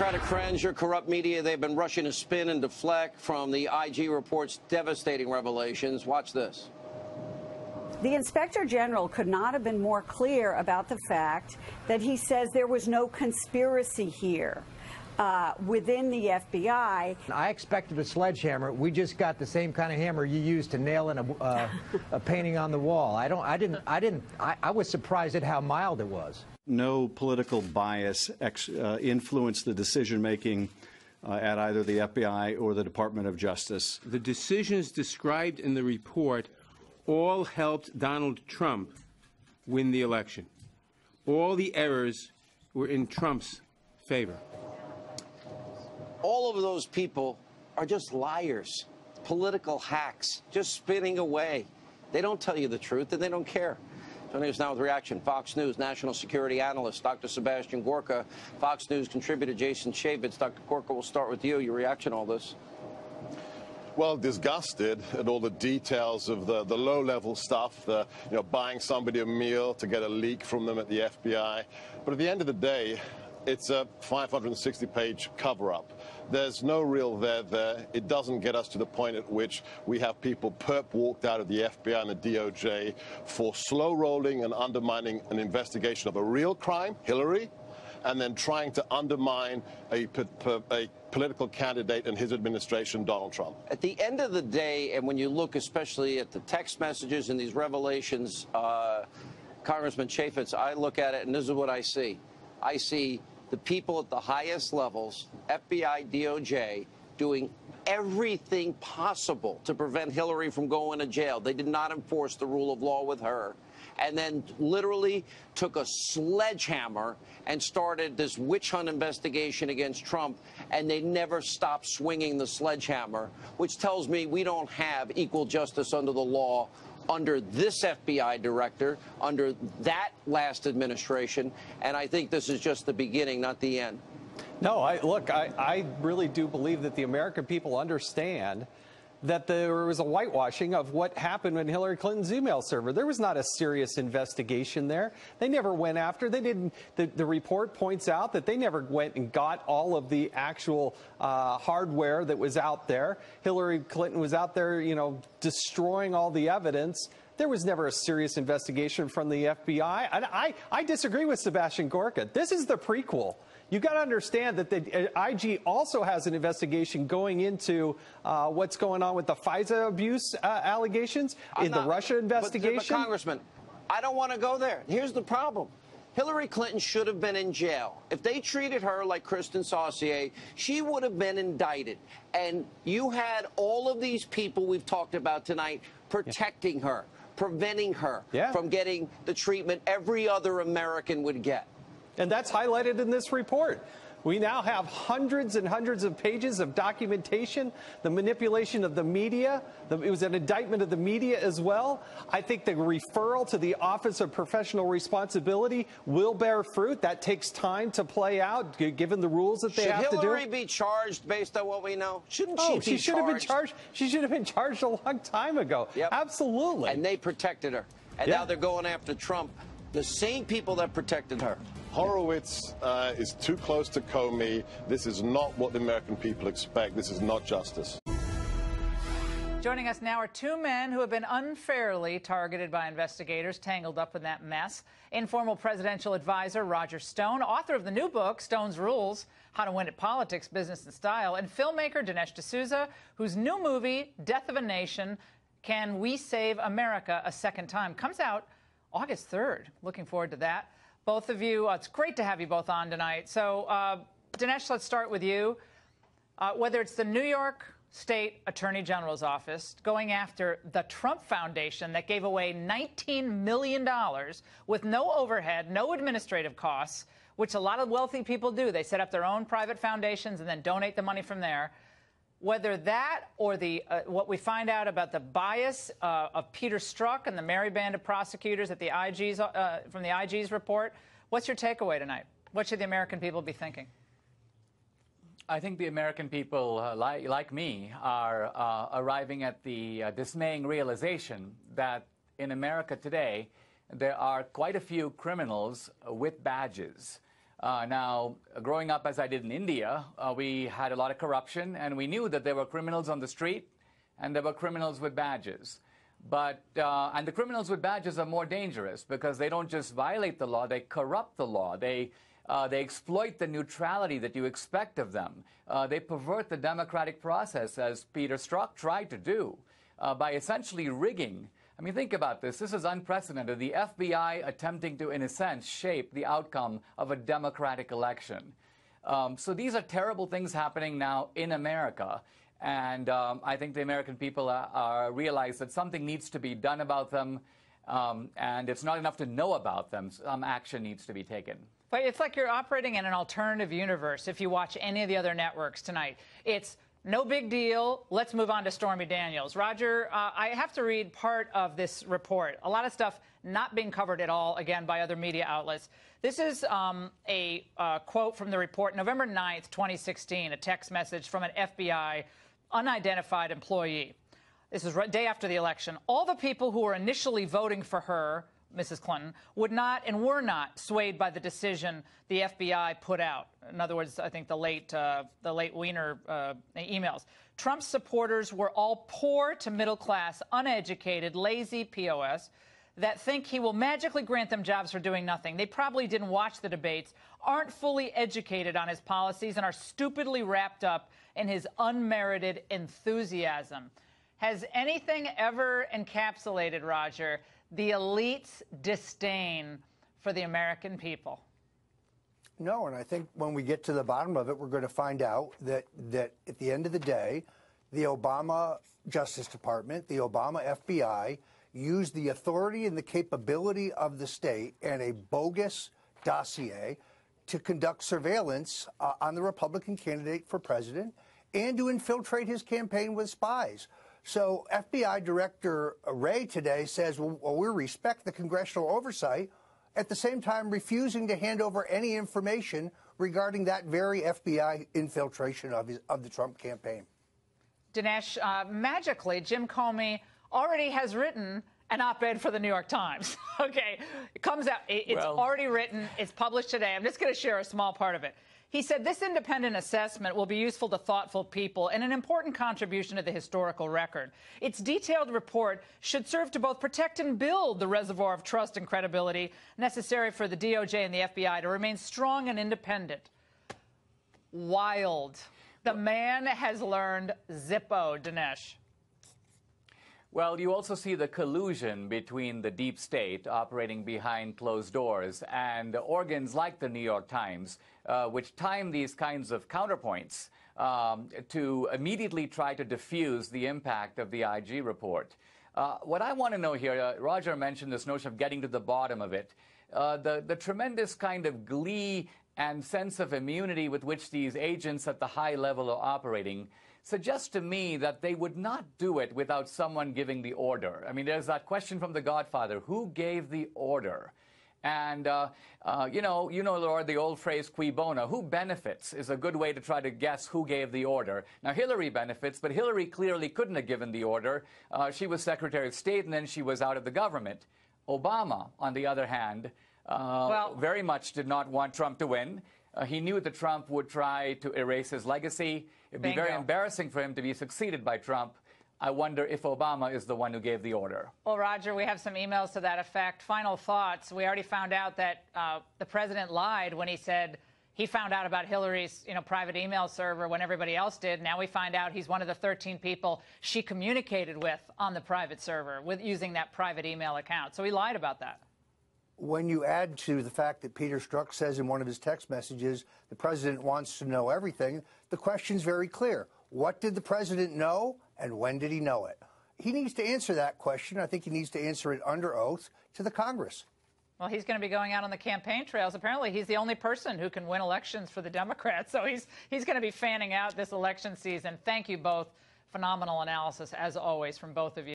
Democratic friends, your corrupt media, they've been rushing to spin and deflect from the IG report's devastating revelations. Watch this. The Inspector General could not have been more clear about the fact that he says there was no conspiracy here within the FBI. I expected a sledgehammer. We just got the same kind of hammer you use to nail in a painting on the wall. I was surprised at how mild it was. No political bias influenced the decision-making at either the FBI or the Department of Justice. The decisions described in the report all helped Donald Trump win the election. All the errors were in Trump's favor. All of those people are just liars, political hacks, just spinning away. They don't tell you the truth, and they don't care. Joining us now with reaction, Fox News national security analyst Dr. Sebastian Gorka, Fox News contributor Jason Chaffetz. Dr. Gorka, we'll start with you. Your reaction to all this? Well, disgusted at all the details of the low-level stuff, buying somebody a meal to get a leak from them at the FBI. But at the end of the day, it's a 560-page cover-up. There's no real there. It doesn't get us to the point at which we have people perp-walked out of the FBI and the DOJ for slow-rolling and undermining an investigation of a real crime, Hillary, and then trying to undermine a political candidate and his administration, Donald Trump. At the end of the day, and when you look especially at the text messages and these revelations, Congressman Chaffetz, I look at it and this is what I see. I see the people at the highest levels, FBI, DOJ, doing everything possible to prevent Hillary from going to jail. They did not enforce the rule of law with her. And then literally took a sledgehammer and started this witch hunt investigation against Trump, and they never stopped swinging the sledgehammer, which tells me we don't have equal justice under the law under this FBI director, under that last administration, and I think this is just the beginning, not the end. No, I really do believe that the American people understand that there was a whitewashing of what happened in Hillary Clinton's email server. There was not a serious investigation there. They never went after. They didn't. The report points out that they never went and got all of the actual hardware that was out there. Hillary Clinton was out there, destroying all the evidence. There was never a serious investigation from the FBI. And I disagree with Sebastian Gorka. This is the prequel. You've got to understand that the IG also has an investigation going into what's going on with the FISA abuse allegations in the Russia investigation. But Congressman, I don't want to go there. Here's the problem. Hillary Clinton should have been in jail. If they treated her like Kristen Saucier, she would have been indicted. And you had all of these people we've talked about tonight protecting her, preventing her from getting the treatment every other American would get. And that's highlighted in this report. We now have hundreds and hundreds of pages of documentation, the manipulation of the media. It was an indictment of the media as well. I think the referral to the Office of Professional Responsibility will bear fruit. That takes time to play out, given the rules that they have to do. Should Hillary be charged based on what we know? Shouldn't she be she should have been charged. She should have been charged a long time ago. Yep. Absolutely. And they protected her. And now they're going after Trump, the same people that protected her. Horowitz is too close to Comey. This is not what the American people expect. This is not justice. Joining us now are two men who have been unfairly targeted by investigators, tangled up in that mess. Informal presidential advisor Roger Stone, author of the new book, Stone's Rules, How to Win at Politics, Business and Style, and filmmaker Dinesh D'Souza, whose new movie, Death of a Nation, Can We Save America a Second Time, comes out August 3rd. Looking forward to that. Both of you, it's great to have you both on tonight. So, Dinesh, let's start with you. Whether it's the New York State Attorney General's office going after the Trump Foundation that gave away $19 million with no overhead, no administrative costs, which a lot of wealthy people do. They set up their own private foundations and then donate the money from there. Whether that or the what we find out about the bias of Peter Strzok and the merry band of prosecutors at the IG's from the IG's report, what's your takeaway tonight? What should the American people be thinking? I think the American people, like me, are arriving at the dismaying realization that in America today, there are quite a few criminals with badges. Now, growing up as I did in India, we had a lot of corruption, and we knew that there were criminals on the street and there were criminals with badges. And the criminals with badges are more dangerous because they don't just violate the law, they corrupt the law. They exploit the neutrality that you expect of them. They pervert the democratic process, as Peter Strzok tried to do, by essentially rigging. I mean, think about this. This is unprecedented. The FBI attempting to, in a sense, shape the outcome of a democratic election. So these are terrible things happening now in America. And I think the American people realize that something needs to be done about them. And it's not enough to know about them. Some action needs to be taken. But it's like you're operating in an alternative universe if you watch any of the other networks tonight. It's no big deal. Let's move on to Stormy Daniels. Roger, I have to read part of this report. A lot of stuff not being covered at all, again, by other media outlets. This is a quote from the report, November 9th, 2016, a text message from an FBI unidentified employee. This is day after the election. All the people who were initially voting for her, Mrs. Clinton, would not and were not swayed by the decision the FBI put out. In other words, I think the late Weiner emails. Trump's supporters were all poor to middle class, uneducated, lazy POS that think he will magically grant them jobs for doing nothing. They probably didn't watch the debates, aren't fully educated on his policies, and are stupidly wrapped up in his unmerited enthusiasm. Has anything ever encapsulated, Roger, the elite's disdain for the American people? No, and I think when we get to the bottom of it, we're going to find out that at the end of the day, the Obama Justice Department, the Obama FBI, used the authority and the capability of the state and a bogus dossier to conduct surveillance on the Republican candidate for president and to infiltrate his campaign with spies. So FBI Director Wray today says, well, we respect the congressional oversight, at the same time refusing to hand over any information regarding that very FBI infiltration of the Trump campaign. Dinesh, magically, Jim Comey already has written an op-ed for the New York Times. Okay, it comes out, it's already written, it's published today. I'm just going to share a small part of it. He said this independent assessment will be useful to thoughtful people and an important contribution to the historical record. Its detailed report should serve to both protect and build the reservoir of trust and credibility necessary for the DOJ and the FBI to remain strong and independent. Wild. The man has learned Zippo, Dinesh. Well, you also see the collusion between the deep state operating behind closed doors and organs like the New York Times, which time these kinds of counterpoints to immediately try to diffuse the impact of the IG report. What I want to know here, Roger mentioned this notion of getting to the bottom of it. The tremendous kind of glee and sense of immunity with which these agents at the high level are operating suggests to me that they would not do it without someone giving the order. I mean, there's that question from The Godfather, who gave the order? And, you know, Lord, the old phrase, cui bono, who benefits is a good way to try to guess who gave the order. Now, Hillary benefits, but Hillary clearly couldn't have given the order. She was Secretary of State, and then she was out of the government. Obama, on the other hand, very much did not want Trump to win. He knew that Trump would try to erase his legacy. It'd be very embarrassing for him to be succeeded by Trump. I wonder if Obama is the one who gave the order. Well, Roger, we have some emails to that effect. Final thoughts. We already found out that the president lied when he said he found out about Hillary's private email server when everybody else did. Now we find out he's one of the 13 people she communicated with on the private server with using that private email account. So he lied about that. When you add to the fact that Peter Strzok says in one of his text messages the president wants to know everything, the question's very clear. What did the president know, and when did he know it? He needs to answer that question. I think he needs to answer it under oath to the Congress. Well, he's going to be going out on the campaign trails. Apparently, he's the only person who can win elections for the Democrats. So he's going to be fanning out this election season. Thank you both. Phenomenal analysis, as always, from both of you.